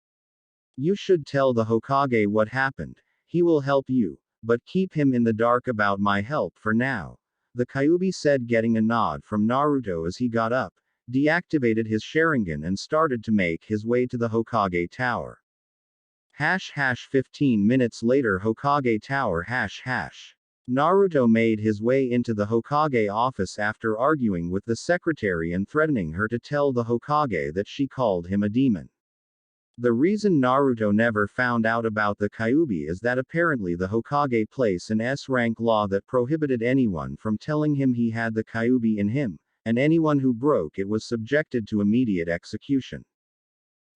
You should tell the Hokage what happened. He will help you, but keep him in the dark about my help for now, the Kyuubi said, getting a nod from Naruto as he got up, deactivated his Sharingan and started to make his way to the Hokage Tower. 15 minutes later, Hokage Tower. Naruto made his way into the Hokage office after arguing with the secretary and threatening her to tell the Hokage that she called him a demon. The reason Naruto never found out about the Kyuubi is that apparently the Hokage placed an S-rank law that prohibited anyone from telling him he had the Kyuubi in him, and anyone who broke it was subjected to immediate execution.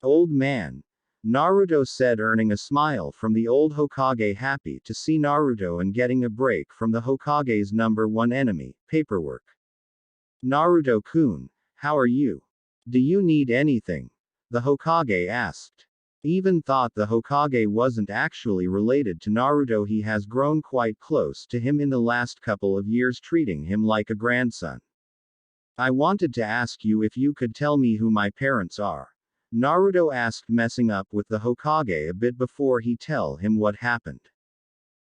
Old man. Naruto said, earning a smile from the old Hokage, happy to see Naruto and getting a break from the Hokage's number one enemy, paperwork. Naruto-kun, how are you? Do you need anything? The Hokage asked. Even thought the Hokage wasn't actually related to Naruto. He has grown quite close to him in the last couple of years, treating him like a grandson. I wanted to ask you if you could tell me who my parents are. Naruto asked, messing up with the Hokage a bit before he tell him what happened.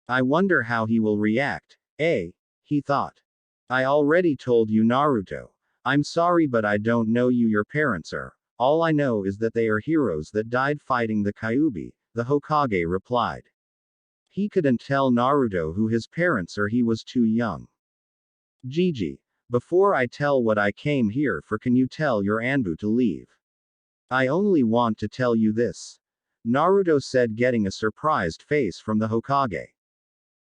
I wonder how he will react, he thought. I already told you, Naruto. I'm sorry, but I don't know who your parents are. All I know is that they are heroes that died fighting the Kyuubi, the Hokage replied. He couldn't tell Naruto who his parents are, he was too young. Gigi, before I tell what I came here for, can you tell your Anbu to leave? I only want to tell you this. Naruto said, getting a surprised face from the Hokage.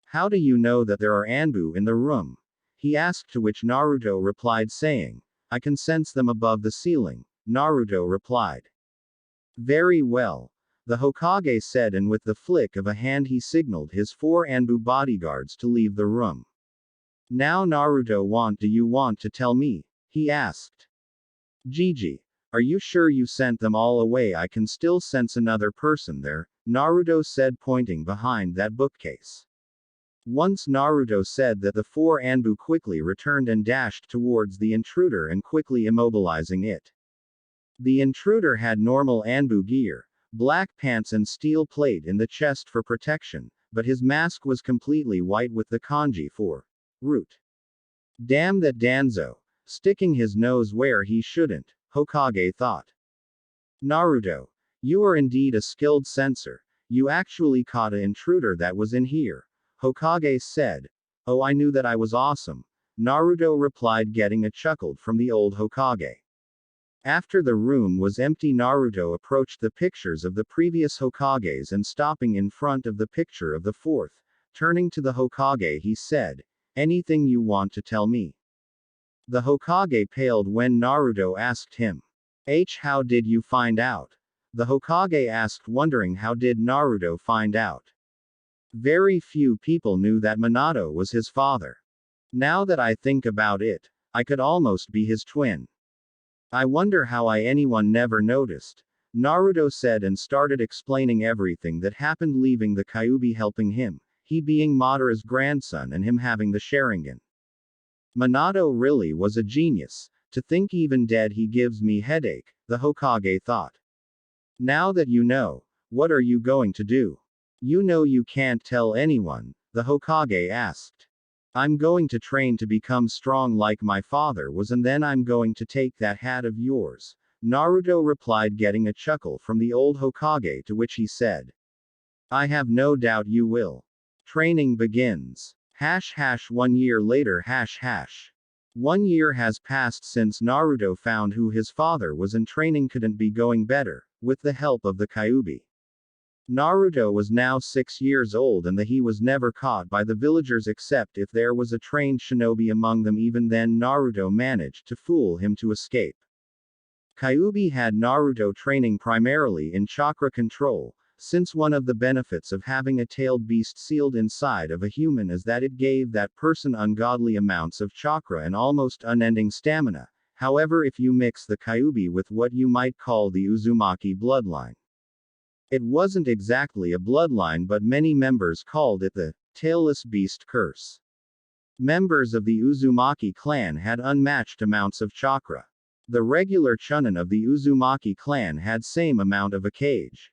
How do you know that there are Anbu in the room? He asked, to which Naruto replied saying, I can sense them above the ceiling. Naruto replied. Very well. The Hokage said, and with the flick of a hand he signaled his 4 Anbu bodyguards to leave the room. Now Naruto, do you want to tell me? He asked. Gigi, are you sure you sent them all away? I can still sense another person there, Naruto said, pointing behind that bookcase. Once Naruto said that, the 4 Anbu quickly returned and dashed towards the intruder and quickly immobilizing it. The intruder had normal Anbu gear, black pants and steel plate in the chest for protection, but his mask was completely white with the kanji for root. Damn that Danzo, sticking his nose where he shouldn't, Hokage thought. Naruto, you are indeed a skilled sensor. You actually caught an intruder that was in here, Hokage said. Oh, I knew that I was awesome, Naruto replied, getting a chuckle from the old Hokage. After the room was empty, Naruto approached the pictures of the previous Hokages and stopping in front of the picture of the 4th, turning to the Hokage, he said, anything you want to tell me? The Hokage paled when Naruto asked him. How did you find out? The Hokage asked, wondering how did Naruto find out. Very few people knew that Minato was his father. Now that I think about it, I could almost be his twin. I wonder how anyone never noticed, Naruto said, and started explaining everything that happened, leaving the Kyuubi helping him, he being Madara's grandson and him having the Sharingan. Minato really was a genius. To think even dead he gives me headache, the Hokage thought. Now that you know, what are you going to do? You know you can't tell anyone, the Hokage asked. I'm going to train to become strong like my father was, and then I'm going to take that hat of yours, Naruto replied, getting a chuckle from the old Hokage, to which he said. I have no doubt you will. Training begins. # 1 year later #. 1 year has passed since Naruto found who his father was, and training couldn't be going better, with the help of the Kyuubi. Naruto was now 6 years old, and he was never caught by the villagers except if there was a trained shinobi among them. Even then Naruto managed to fool him to escape. Kyuubi had Naruto training primarily in chakra control, since one of the benefits of having a tailed beast sealed inside of a human is that it gave that person ungodly amounts of chakra and almost unending stamina. However, if you mix the Kyuubi with what you might call the Uzumaki bloodline, it wasn't exactly a bloodline, but many members called it the tailless beast curse. Members of the Uzumaki clan had unmatched amounts of chakra. The regular chunin of the Uzumaki clan had same amount of a cage.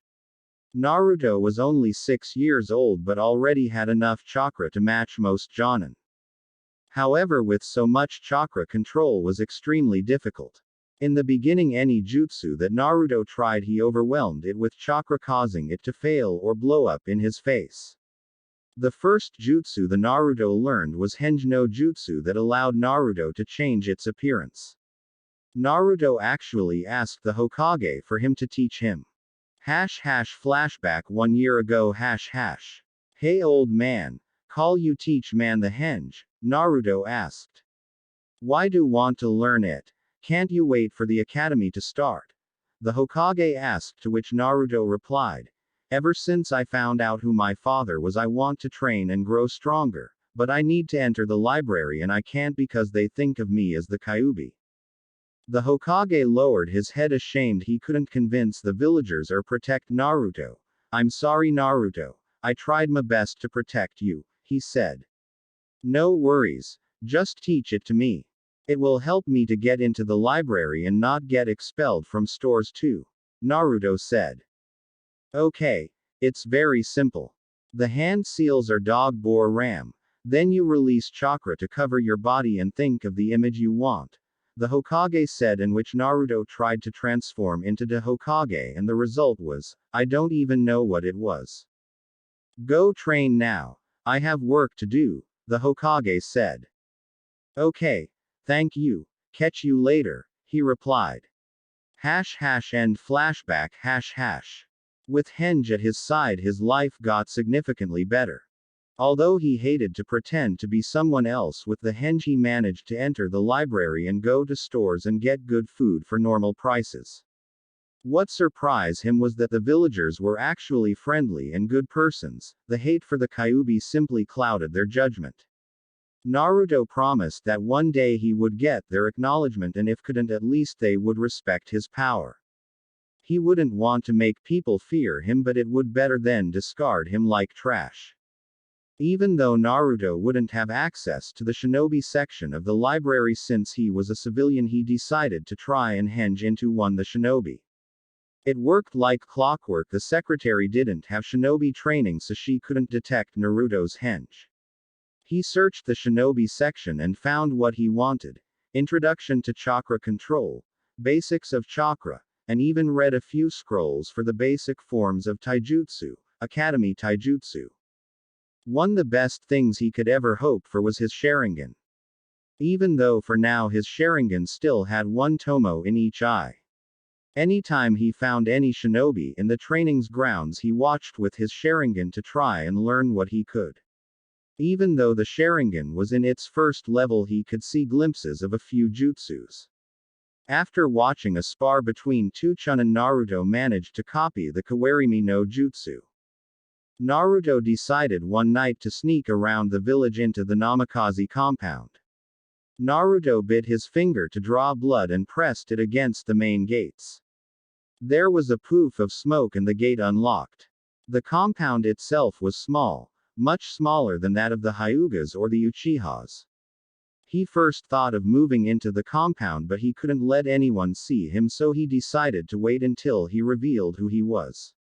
Naruto was only 6 years old but already had enough chakra to match most jonin. However, with so much chakra, control was extremely difficult. In the beginning, any jutsu that Naruto tried, he overwhelmed it with chakra, causing it to fail or blow up in his face. The first jutsu the Naruto learned was Henge no Jutsu, that allowed Naruto to change its appearance. Naruto actually asked the Hokage for him to teach him. Flashback 1 year ago Hey old man, call you teach man the henge, Naruto asked. Why do want to learn it? Can't you wait for the academy to start? The Hokage asked, to which Naruto replied. Ever since I found out who my father was, I want to train and grow stronger, but I need to enter the library and I can't because they think of me as the Kyuubi. The Hokage lowered his head, ashamed he couldn't convince the villagers or protect Naruto. I'm sorry Naruto, I tried my best to protect you, he said. No worries, just teach it to me. It will help me to get into the library and not get expelled from stores too, Naruto said. Okay, it's very simple. The hand seals are dog, boar, ram. Then you release chakra to cover your body and think of the image you want. The Hokage said, in which Naruto tried to transform into the Hokage, and the result was, I don't even know what it was. Go train now. I have work to do, the Hokage said. Okay, thank you. Catch you later, he replied. End flashback With Henge at his side, his life got significantly better. Although he hated to pretend to be someone else, with the Henge he managed to enter the library and go to stores and get good food for normal prices. What surprised him was that the villagers were actually friendly and good persons. The hate for the Kyuubi simply clouded their judgment. Naruto promised that one day he would get their acknowledgement, and if couldn't, at least they would respect his power. He wouldn't want to make people fear him, but it would better than discard him like trash. Even though Naruto wouldn't have access to the shinobi section of the library since he was a civilian, he decided to try and henge into one the shinobi. It worked like clockwork. The secretary didn't have shinobi training, so she couldn't detect Naruto's henge. He searched the shinobi section and found what he wanted: Introduction to Chakra Control, Basics of Chakra, and even read a few scrolls for the basic forms of taijutsu, Academy Taijutsu. One of the best things he could ever hope for was his Sharingan. Even though for now his Sharingan still had one tomo in each eye. Anytime he found any shinobi in the training's grounds, he watched with his Sharingan to try and learn what he could. Even though the Sharingan was in its first level, he could see glimpses of a few jutsus. After watching a spar between two Chunin, Naruto managed to copy the Kawarimi no Jutsu. Naruto decided one night to sneak around the village into the Namikaze compound. Naruto bit his finger to draw blood and pressed it against the main gates. There was a poof of smoke and the gate unlocked. The compound itself was small, much smaller than that of the Hyugas or the Uchihas. He first thought of moving into the compound, but he couldn't let anyone see him, so he decided to wait until he revealed who he was.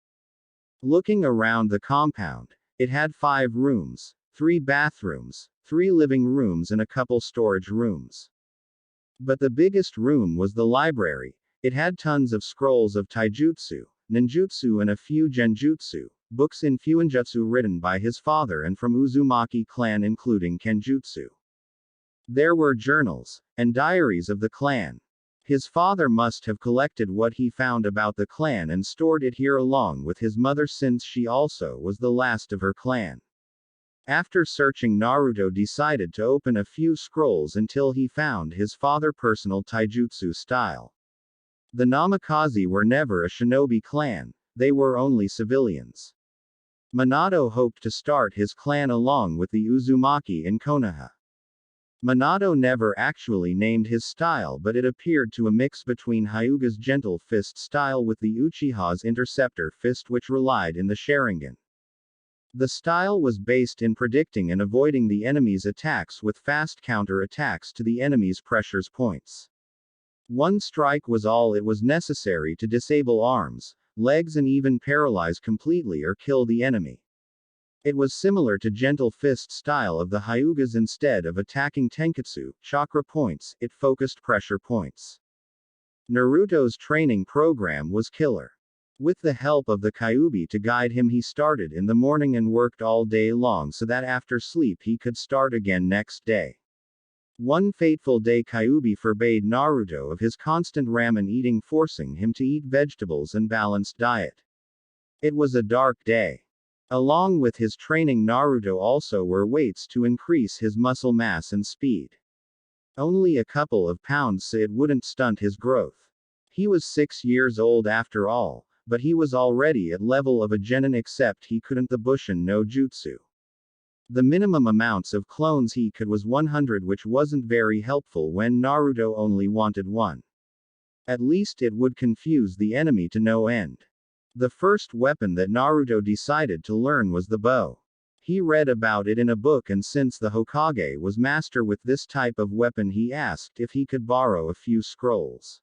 Looking around the compound, it had 5 rooms, 3 bathrooms, 3 living rooms, and a couple storage rooms. But the biggest room was the library. It had tons of scrolls of taijutsu, ninjutsu, and a few genjutsu, books in fuinjutsu written by his father and from Uzumaki clan, including kenjutsu. There were journals and diaries of the clan. His father must have collected what he found about the clan and stored it here along with his mother, since she also was the last of her clan. After searching, Naruto decided to open a few scrolls until he found his father's personal taijutsu style. The Namikaze were never a shinobi clan, they were only civilians. Minato hoped to start his clan along with the Uzumaki in Konoha. Minato never actually named his style, but it appeared to a mix between Hyuga's gentle fist style with the Uchiha's interceptor fist, which relied in the Sharingan. The style was based in predicting and avoiding the enemy's attacks with fast counter-attacks to the enemy's pressure points. One strike was all it was necessary to disable arms, legs, and even paralyze completely or kill the enemy. It was similar to gentle fist style of the Hyugas. Instead of attacking tenketsu, chakra points, it focused pressure points. Naruto's training program was killer. With the help of the Kyuubi to guide him, he started in the morning and worked all day long so that after sleep he could start again next day. One fateful day, Kyuubi forbade Naruto of his constant ramen eating, forcing him to eat vegetables and balanced diet. It was a dark day. Along with his training, Naruto also were weights to increase his muscle mass and speed. Only a couple of pounds so it wouldn't stunt his growth. He was 6 years old after all, but he was already at level of a genin except he couldn't the Bushin no Jutsu. The minimum amounts of clones he could was 100, which wasn't very helpful when Naruto only wanted one. At least it would confuse the enemy to no end. The first weapon that Naruto decided to learn was the bow. He read about it in a book, and since the Hokage was master with this type of weapon, he asked if he could borrow a few scrolls.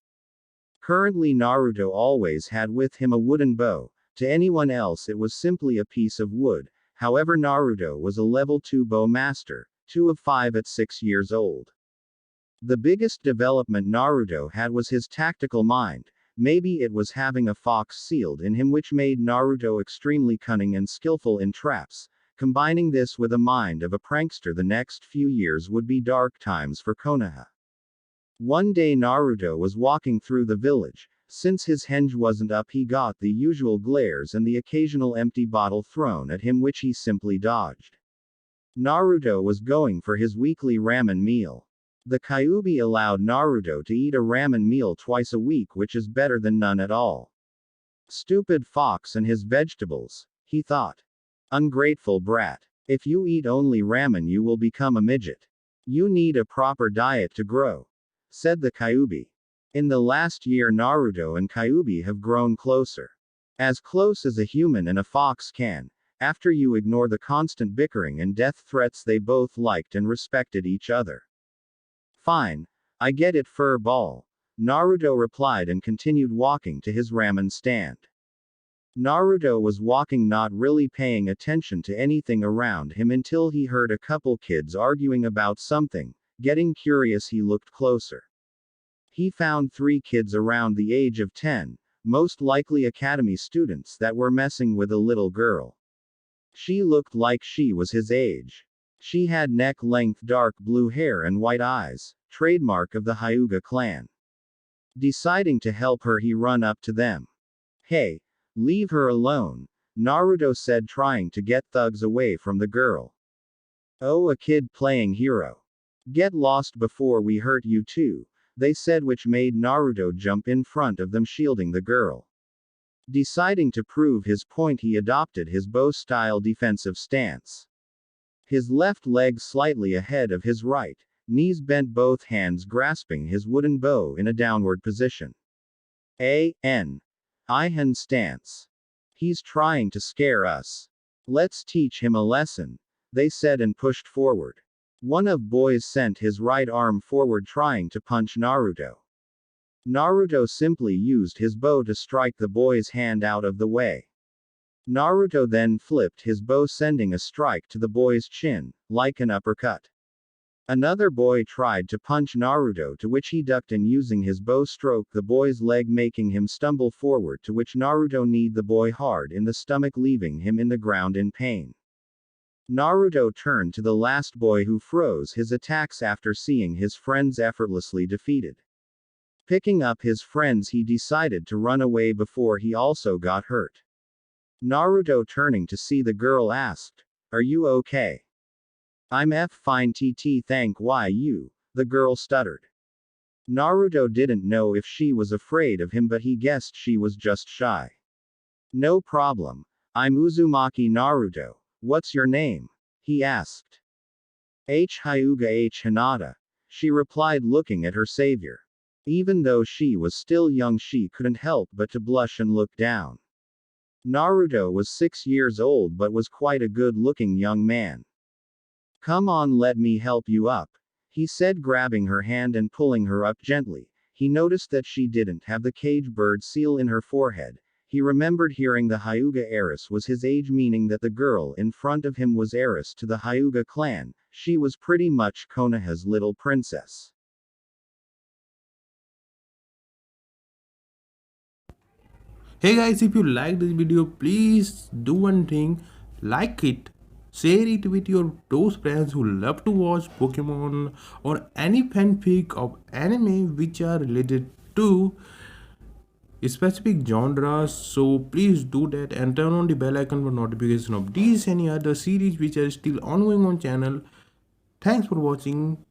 Currently, Naruto always had with him a wooden bow. To anyone else, it was simply a piece of wood. However, Naruto was a level 2 bow master, 2 of 5 at 6 years old. The biggest development Naruto had was his tactical mind. Maybe it was having a fox sealed in him, which made Naruto extremely cunning and skillful in traps. Combining this with a mind of a prankster, the next few years would be dark times for Konoha. One day Naruto was walking through the village. Since his henge wasn't up, he got the usual glares and the occasional empty bottle thrown at him, which he simply dodged. Naruto was going for his weekly ramen meal. The Kyuubi allowed Naruto to eat a ramen meal twice a week, which is better than none at all. Stupid fox and his vegetables, he thought. Ungrateful brat. If you eat only ramen, you will become a midget. You need a proper diet to grow, said the Kyuubi. In the last year, Naruto and Kyuubi have grown closer. As close as a human and a fox can. After you ignore the constant bickering and death threats, they both liked and respected each other. Fine. I get it, fur ball. Naruto replied and continued walking to his ramen stand. Naruto was walking, not really paying attention to anything around him, until he heard a couple kids arguing about something. Getting curious, he looked closer. He found 3 kids around the age of 10, most likely academy students, that were messing with a little girl. She looked like she was his age. She had neck-length dark blue hair and white eyes, trademark of the Hyuga clan. Deciding to help her, he run up to them. Hey, leave her alone, Naruto said, trying to get thugs away from the girl. Oh, a kid playing hero. Get lost before we hurt you too, they said, which made Naruto jump in front of them, shielding the girl. Deciding to prove his point, he adopted his bow-style defensive stance. His left leg slightly ahead of his right, knees bent, both hands grasping his wooden bow in a downward position. Ihan stance. He's trying to scare us. Let's teach him a lesson, they said, and pushed forward. One of boys sent his right arm forward, trying to punch Naruto. Naruto simply used his bow to strike the boy's hand out of the way. Naruto then flipped his bow, sending a strike to the boy's chin, like an uppercut. Another boy tried to punch Naruto, to which he ducked and using his bow stroked the boy's leg, making him stumble forward, to which Naruto kneed the boy hard in the stomach, leaving him in the ground in pain. Naruto turned to the last boy, who froze his attacks after seeing his friends effortlessly defeated. Picking up his friends, he decided to run away before he also got hurt. Naruto, turning to see the girl, asked, "Are you okay?" "I'm fine tt, thank you," the girl stuttered. Naruto didn't know if she was afraid of him, but he guessed she was just shy. "No problem. I'm Uzumaki Naruto. What's your name?" he asked. Hyuga Hinata, she replied, looking at her savior. Even though she was still young, she couldn't help but to blush and look down. Naruto was 6 years old but was quite a good-looking young man. "Come on, let me help you up," he said, grabbing her hand and pulling her up gently. He noticed that she didn't have the cage bird seal in her forehead. He remembered hearing the Hyuga heiress was his age, meaning that the girl in front of him was heiress to the Hyuga clan. She was pretty much Konoha's little princess. Hey guys, if you like this video, please do one thing, like it, share it with your those friends who love to watch Pokemon or any fanfic of anime which are related to specific genres, so please do that and turn on the bell icon for notification of these any other series which are still ongoing on channel. Thanks for watching.